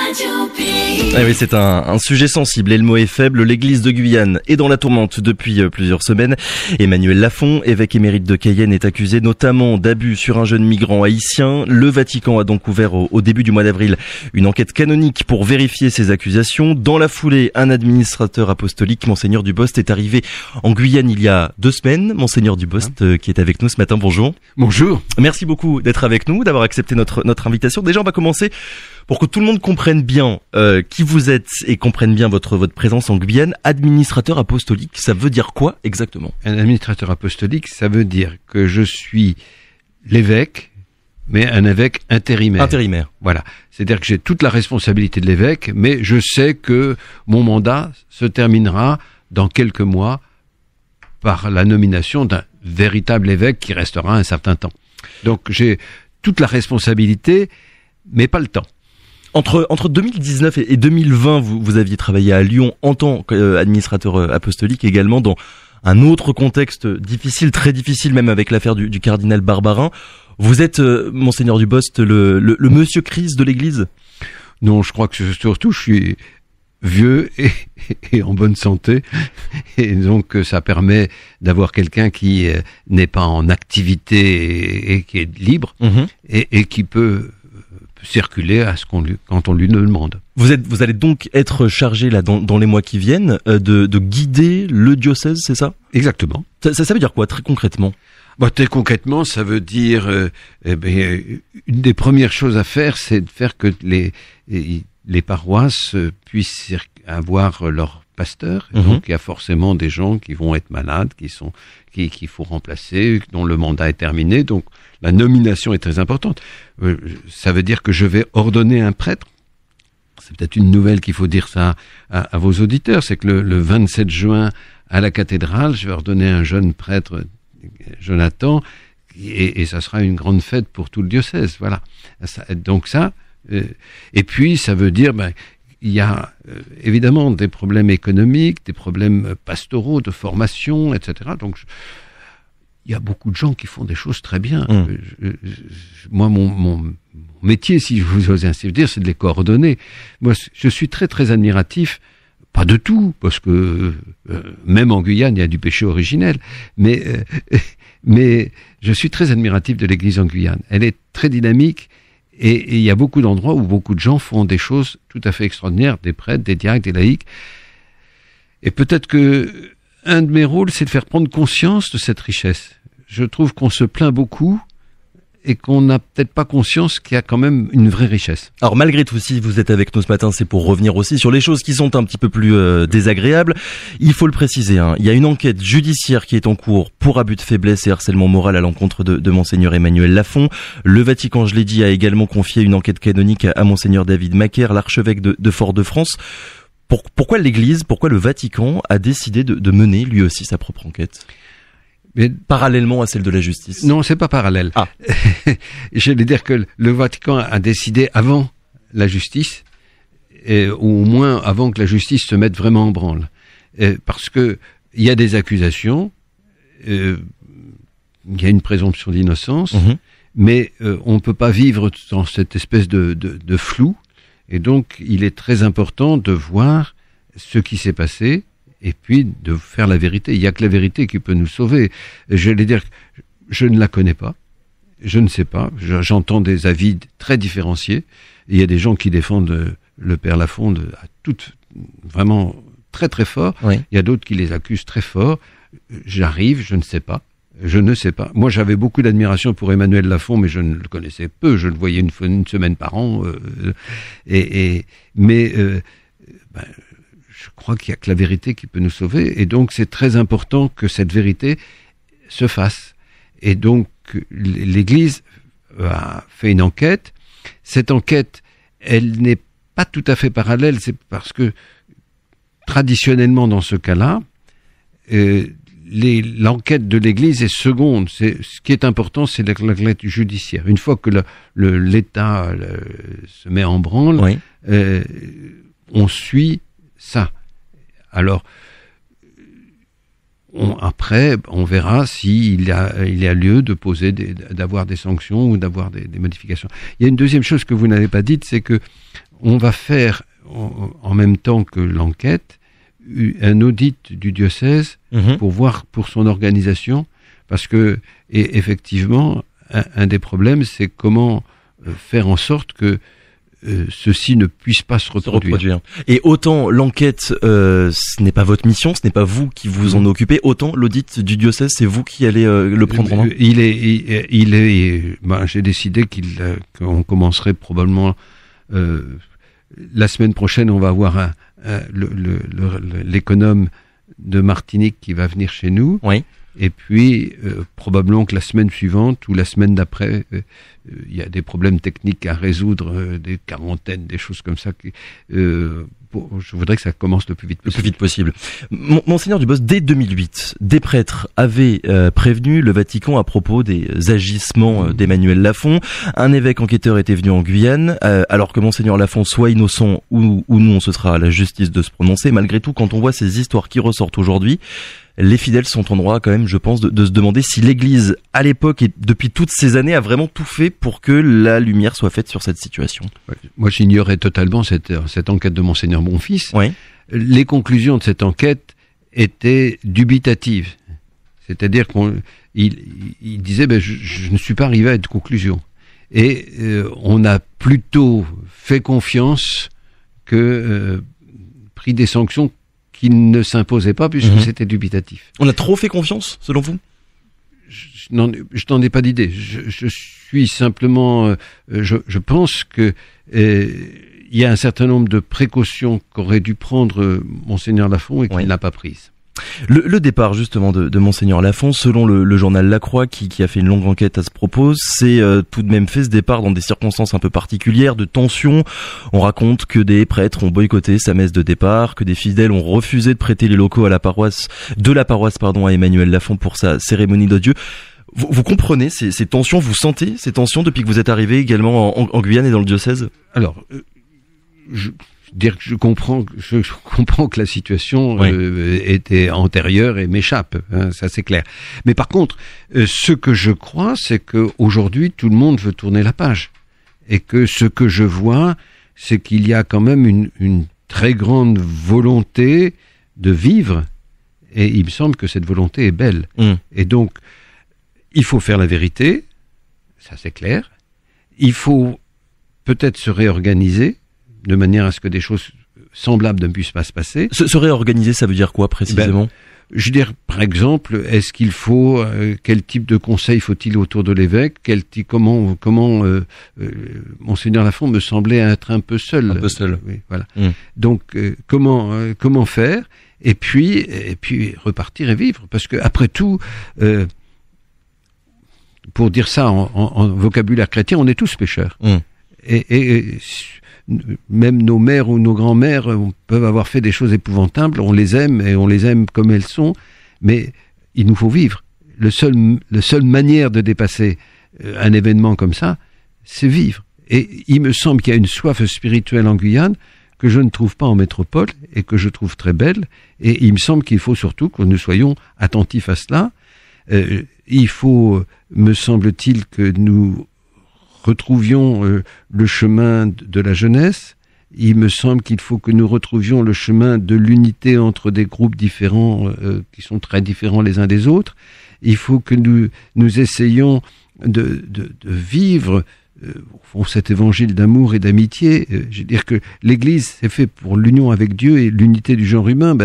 Ah oui, c'est un sujet sensible et le mot est faible. L'église de Guyane est dans la tourmente depuis plusieurs semaines. Emmanuel Lafont, évêque émérite de Cayenne, est accusé notamment d'abus sur un jeune migrant haïtien. Le Vatican a donc ouvert au début du mois d'avril une enquête canonique pour vérifier ces accusations. Dans la foulée, un administrateur apostolique, Monseigneur Dubost, est arrivé en Guyane il y a 2 semaines. Monseigneur Dubost qui est avec nous ce matin, bonjour. Bonjour. Merci beaucoup d'être avec nous, d'avoir accepté notre invitation. Déjà, on va commencer pour que tout le monde comprenne bien qui vous êtes et comprenne bien votre présence en Guyane. Administrateur apostolique, ça veut dire quoi exactement? Un administrateur apostolique, ça veut dire que je suis l'évêque, mais un évêque intérimaire. Intérimaire. Voilà. C'est-à-dire que j'ai toute la responsabilité de l'évêque, mais je sais que mon mandat se terminera dans quelques mois par la nomination d'un véritable évêque qui restera un certain temps. Donc j'ai toute la responsabilité, mais pas le temps. Entre 2019 et 2020, vous aviez travaillé à Lyon en tant qu'administrateur apostolique, également dans un autre contexte difficile, très difficile, même avec l'affaire du cardinal Barbarin. Vous êtes, Monseigneur Dubost, le monsieur crise de l'Église? Non, je crois que surtout je suis vieux et en bonne santé, et donc ça permet d'avoir quelqu'un qui n'est pas en activité et qui est libre, et qui peut circuler quand on lui demande. Vous allez donc être chargé là dans les mois qui viennent de guider le diocèse, c'est ça? Exactement. Ça veut dire quoi très concrètement? Très concrètement, ça veut dire une des premières choses à faire, c'est de faire que les paroisses puissent avoir leur pasteur. Donc il y a forcément des gens qui vont être malades, qu'il faut remplacer, dont le mandat est terminé. Donc la nomination est très importante. Ça veut dire que je vais ordonner un prêtre. C'est peut-être une nouvelle qu'il faut dire ça à vos auditeurs, c'est que le 27 juin à la cathédrale, je vais ordonner un jeune prêtre, Jonathan, et ça sera une grande fête pour tout le diocèse. Voilà. Donc ça, et puis ça veut dire il y a évidemment des problèmes économiques, des problèmes pastoraux, de formation, etc. Donc il y a beaucoup de gens qui font des choses très bien. Moi, mon métier, si je vous ose ainsi dire, c'est de les coordonner. Moi, je suis très très admiratif, pas de tout, parce que même en Guyane, il y a du péché originel, mais je suis très admiratif de l'Église en Guyane. Elle est très dynamique, et il y a beaucoup d'endroits où beaucoup de gens font des choses tout à fait extraordinaires, des prêtres, des diacres, des laïcs. Et peut-être que un de mes rôles, c'est de faire prendre conscience de cette richesse. Je trouve qu'on se plaint beaucoup et qu'on n'a peut-être pas conscience qu'il y a quand même une vraie richesse. Alors malgré tout, si vous êtes avec nous ce matin, c'est pour revenir aussi sur les choses qui sont un petit peu plus désagréables. Il faut le préciser, il y a une enquête judiciaire qui est en cours pour abus de faiblesse et harcèlement moral à l'encontre de Monseigneur Emmanuel Lafont. Le Vatican, je l'ai dit, a également confié une enquête canonique à Monseigneur David Macaire, l'archevêque de Fort-de-France. Pourquoi l'Église, pourquoi le Vatican a décidé de mener lui aussi sa propre enquête? Mais parallèlement à celle de la justice? Non, c'est pas parallèle. Je vais dire que le Vatican a décidé avant la justice, ou au moins avant que la justice se mette vraiment en branle. Parce que il y a des accusations, il y a une présomption d'innocence, mais on peut pas vivre dans cette espèce de flou. Et donc, il est très important de voir ce qui s'est passé et puis de faire la vérité. Il n'y a que la vérité qui peut nous sauver. Je vais dire, je ne la connais pas, je ne sais pas, j'entends des avis très différenciés. Il y a des gens qui défendent le père Lafont vraiment très très fort. Oui. Il y a d'autres qui les accusent très fort. J'arrive, je ne sais pas. Je ne sais pas. Moi, j'avais beaucoup d'admiration pour Emmanuel Lafont, mais je ne le connaissais peu. Je le voyais une semaine par an. Mais je crois qu'il y a que la vérité qui peut nous sauver. Et donc, c'est très important que cette vérité se fasse. Et donc, l'Église a fait une enquête. Cette enquête, elle n'est pas tout à fait parallèle. C'est parce que, traditionnellement, dans ce cas-là, l'enquête de l'Église est seconde. Ce qui est important, c'est l'enquête judiciaire. Une fois que l'État se met en branle, oui. On suit ça. Alors, après, on verra s'il y a lieu d'avoir des sanctions ou d'avoir des modifications. Il y a une deuxième chose que vous n'avez pas dite, c'est que on va faire en même temps que l'enquête un audit du diocèse pour voir pour son organisation, parce que et effectivement un des problèmes, c'est comment faire en sorte que ceci ne puisse pas se reproduire. Et autant l'enquête, ce n'est pas votre mission, ce n'est pas vous qui vous en occupez, autant l'audit du diocèse, c'est vous qui allez le prendre en main. J'ai décidé qu'on commencerait probablement la semaine prochaine. On va avoir l'économe de Martinique qui va venir chez nous. Oui. Et puis, probablement que la semaine suivante ou la semaine d'après, il y a des problèmes techniques à résoudre, des quarantaines, des choses comme ça. Je voudrais que ça commence le plus vite possible. Le plus vite possible. Monseigneur Dubos, dès 2008, des prêtres avaient prévenu le Vatican à propos des agissements d'Emmanuel Lafont. Un évêque enquêteur était venu en Guyane, alors que Monseigneur Lafont soit innocent ou non, ce sera à la justice de se prononcer. Malgré tout, quand on voit ces histoires qui ressortent aujourd'hui, les fidèles sont en droit quand même, je pense, de se demander si l'Église, à l'époque et depuis toutes ces années, a vraiment tout fait pour que la lumière soit faite sur cette situation. Ouais. Moi, j'ignorais totalement cette enquête de Monseigneur Bonfils. Oui. Les conclusions de cette enquête étaient dubitatives. C'est-à-dire qu'il disait je ne suis pas arrivé à une conclusion. Et on a plutôt fait confiance que pris des sanctions qui ne s'imposait pas puisque c'était dubitatif. On a trop fait confiance, selon vous ? Je n'en ai pas d'idée. Je suis simplement... je pense que il y a un certain nombre de précautions qu'aurait dû prendre Monseigneur Lafont et qu'il n'a pas prises. Le départ justement de Monseigneur Lafont, selon le journal La Croix qui a fait une longue enquête à ce propos, c'est tout de même fait ce départ dans des circonstances un peu particulières, de tension. On raconte que des prêtres ont boycotté sa messe de départ, que des fidèles ont refusé de prêter les locaux à la paroisse à Emmanuel Lafont pour sa cérémonie d'adieu. Vous comprenez ces tensions, vous sentez ces tensions depuis que vous êtes arrivé également en Guyane et dans le diocèse ? Alors, je comprends que la situation était antérieure et m'échappe, hein, ça c'est clair. Mais par contre, ce que je crois, c'est que aujourd'hui tout le monde veut tourner la page, et que ce que je vois, c'est qu'il y a quand même une très grande volonté de vivre, et il me semble que cette volonté est belle. Et donc, il faut faire la vérité, ça c'est clair. Il faut peut-être se réorganiser de manière à ce que des choses semblables ne puissent pas se passer. Se réorganiser, ça veut dire quoi précisément ? Je veux dire, par exemple, est-ce qu'il faut quel type de conseil faut-il autour de l'évêque ? Comment Monseigneur Lafont me semblait être un peu seul. Un peu seul. Oui, voilà. Donc comment faire ? Et puis repartir et vivre, parce que après tout, pour dire ça en vocabulaire chrétien, on est tous pécheurs. Et même nos mères ou nos grands-mères peuvent avoir fait des choses épouvantables, on les aime et on les aime comme elles sont, mais il nous faut vivre. La seule manière de dépasser un événement comme ça, c'est vivre. Et il me semble qu'il y a une soif spirituelle en Guyane que je ne trouve pas en métropole et que je trouve très belle, et il me semble qu'il faut surtout que nous soyons attentifs à cela. Il faut, me semble-t-il, que nous retrouvions le chemin de la jeunesse. Il me semble qu'il faut que nous retrouvions le chemin de l'unité entre des groupes différents qui sont très différents les uns des autres. Il faut que nous essayions de vivre cet évangile d'amour et d'amitié. Je veux dire que l'Église c'est fait pour l'union avec Dieu et l'unité du genre humain.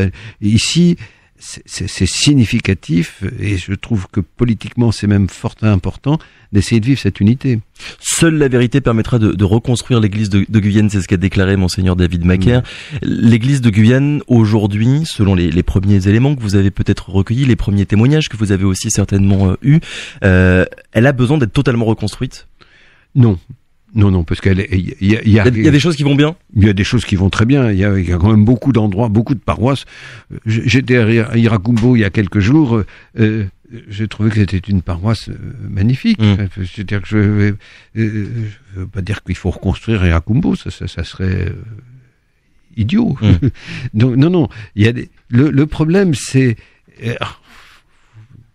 Ici, c'est significatif, et je trouve que politiquement c'est même fort important d'essayer de vivre cette unité. Seule la vérité permettra de reconstruire l'église de Guyane, c'est ce qu'a déclaré Monseigneur David Macaire. L'église de Guyane aujourd'hui, selon les premiers éléments que vous avez peut-être recueillis, les premiers témoignages que vous avez aussi certainement eus, elle a besoin d'être totalement reconstruite ? Non, parce qu'il y a des choses qui vont bien. Il y a des choses qui vont très bien. Il y a quand même beaucoup d'endroits, beaucoup de paroisses. J'étais à Irakumbo il y a quelques jours. J'ai trouvé que c'était une paroisse magnifique. C'est-à-dire que je veux pas dire qu'il faut reconstruire Irakumbo, ça serait idiot. Donc non. Il y a le problème, c'est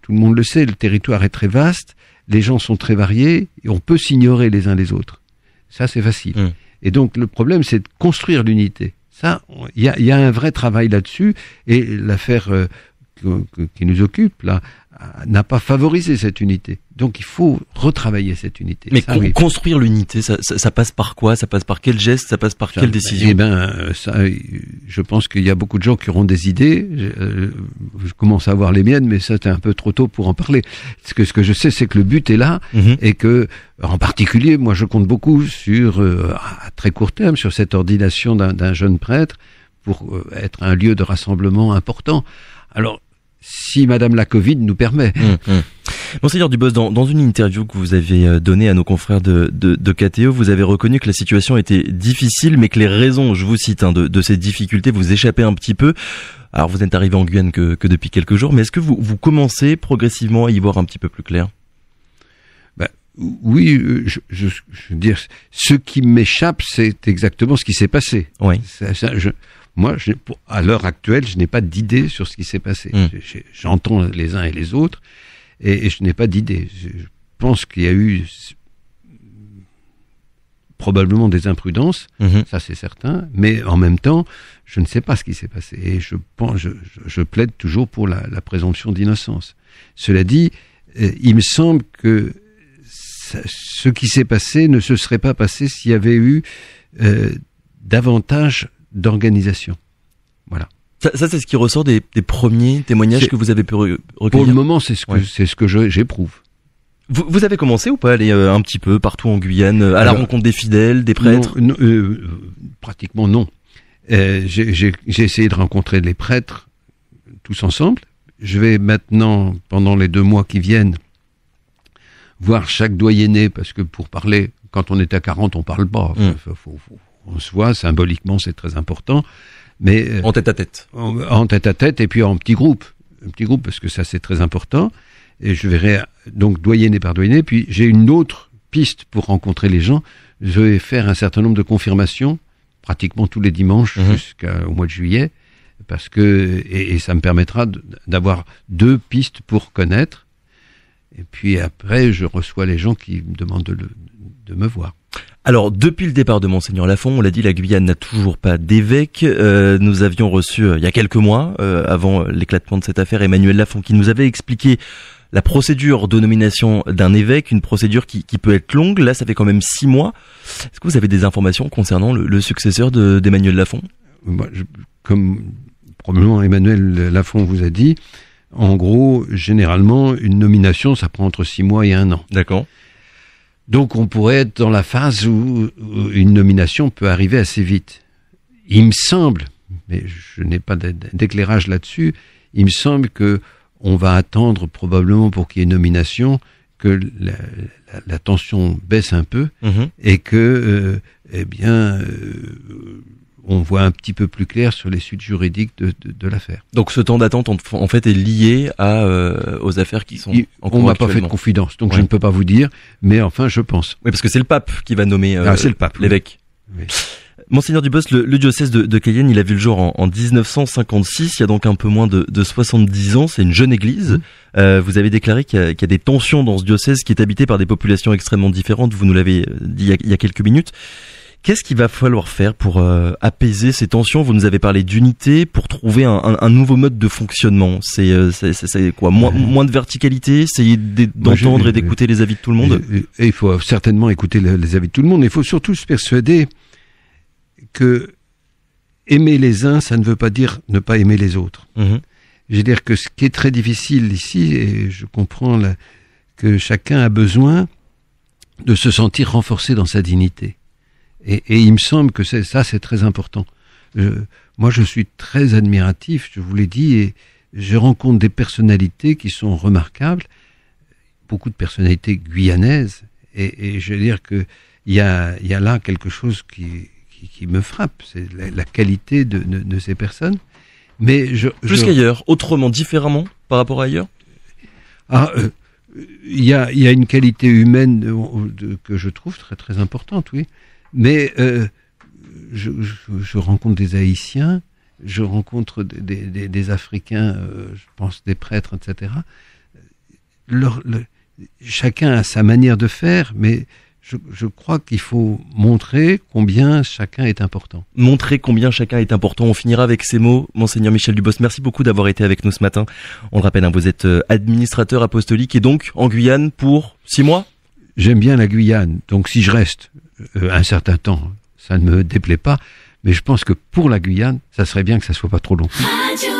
tout le monde le sait. Le territoire est très vaste. Les gens sont très variés. Et on peut s'ignorer les uns les autres. Ça, c'est facile. Et donc le problème, c'est de construire l'unité. Ça, il y a un vrai travail là-dessus, et l'affaire qui nous occupe là n'a pas favorisé cette unité. Donc il faut retravailler cette unité. Mais construire l'unité, ça passe par quoi? Ça passe par quel geste? Ça passe par quelle décision? Eh ben, je pense qu'il y a beaucoup de gens qui auront des idées. Je commence à avoir les miennes, mais ça c'est un peu trop tôt pour en parler. Ce que je sais, c'est que le but est là, et que, en particulier, moi je compte beaucoup sur, à très court terme, sur cette ordination d'un jeune prêtre pour être un lieu de rassemblement important. Alors, si Madame la Covid nous permet. Monseigneur Dubos, dans une interview que vous avez donnée à nos confrères de KTO, vous avez reconnu que la situation était difficile, mais que les raisons, je vous cite, de ces difficultés vous échappaient un petit peu. Alors vous êtes arrivé en Guyane que depuis quelques jours, mais est-ce que vous commencez progressivement à y voir un petit peu plus clair? Oui, je veux dire, ce qui m'échappe, c'est exactement ce qui s'est passé. Oui. Moi, à l'heure actuelle, je n'ai pas d'idée sur ce qui s'est passé. J'entends les uns et les autres, et je n'ai pas d'idée. Je pense qu'il y a eu probablement des imprudences, ça c'est certain, mais en même temps, je ne sais pas ce qui s'est passé. Et je plaide toujours pour la présomption d'innocence. Cela dit, il me semble que ce qui s'est passé ne se serait pas passé s'il y avait eu davantage d'organisation. Voilà. Ça c'est ce qui ressort des premiers témoignages que vous avez pu recueillir. Pour le moment, c'est ce que j'éprouve. Vous avez commencé ou pas à aller un petit peu partout en Guyane, à la rencontre des fidèles, des prêtres? Non, pratiquement non. J'ai essayé de rencontrer les prêtres tous ensemble. Je vais maintenant, pendant les 2 mois qui viennent, voir chaque doyenné, parce que pour parler, quand on est à 40, on parle pas. On se voit, symboliquement, c'est très important. Mais en tête à tête. En tête à tête, et puis en petit groupe. Un petit groupe, parce que ça, c'est très important. Et je verrai donc doyenné par doyenné. Puis j'ai une autre piste pour rencontrer les gens. Je vais faire un certain nombre de confirmations, pratiquement tous les dimanches jusqu'au mois de juillet, parce que et ça me permettra d'avoir 2 pistes pour connaître. Et puis après, je reçois les gens qui me demandent de me voir. Alors, depuis le départ de Monseigneur Lafond, on l'a dit, la Guyane n'a toujours pas d'évêque. Nous avions reçu, il y a quelques mois, avant l'éclatement de cette affaire, Emmanuel Lafond, qui nous avait expliqué la procédure de nomination d'un évêque, une procédure qui peut être longue. Là, ça fait quand même 6 mois. Est-ce que vous avez des informations concernant le successeur d'Emmanuel Lafond? Comme probablement Emmanuel Lafond vous a dit, en gros, généralement, une nomination, ça prend entre 6 mois et 1 an. D'accord. Donc on pourrait être dans la phase où une nomination peut arriver assez vite. Il me semble, mais je n'ai pas d'éclairage là-dessus, il me semble que on va attendre probablement pour qu'il y ait nomination que la tension baisse un peu et que on voit un petit peu plus clair sur les suites juridiques de l'affaire. Donc ce temps d'attente en fait est lié aux affaires qui sont en cours. On m'a pas fait de confidence, donc je ne peux pas vous dire, mais enfin je pense. Oui, parce que c'est le pape qui va nommer c'est le pape, l'évêque. Oui. Monseigneur Dubos, le diocèse de Cayenne, il a vu le jour en 1956, il y a donc un peu moins de 70 ans, c'est une jeune église. Vous avez déclaré qu'il y a des tensions dans ce diocèse qui est habité par des populations extrêmement différentes, vous nous l'avez dit il y a quelques minutes. Qu'est-ce qu'il va falloir faire pour apaiser ces tensions? Vous nous avez parlé d'unité, pour trouver un nouveau mode de fonctionnement. C'est quoi? Moins de verticalité, essayer d'entendre et d'écouter les avis de tout le monde? Et il faut certainement écouter les avis de tout le monde. Il faut surtout se persuader que aimer les uns, ça ne veut pas dire ne pas aimer les autres. Je veux dire que ce qui est très difficile ici, et je comprends que chacun a besoin de se sentir renforcé dans sa dignité. Et il me semble que c'est très important. Moi, je suis très admiratif, je vous l'ai dit, et je rencontre des personnalités qui sont remarquables, beaucoup de personnalités guyanaises, et je veux dire que il y a là quelque chose qui me frappe, c'est la qualité de ces personnes. Mais plus qu'ailleurs, autrement, différemment par rapport à ailleurs. Il y a une qualité humaine que je trouve très très importante, oui. Mais je rencontre des Haïtiens, je rencontre des Africains, je pense des prêtres, etc. Chacun a sa manière de faire, mais je crois qu'il faut montrer combien chacun est important. Montrer combien chacun est important. On finira avec ces mots. Monseigneur Michel Dubos, merci beaucoup d'avoir été avec nous ce matin. On le rappelle, vous êtes administrateur apostolique et donc en Guyane pour 6 mois. J'aime bien la Guyane, donc si je reste un certain temps, ça ne me déplaît pas. Mais je pense que pour la Guyane, ça serait bien que ça soit pas trop long. Radio.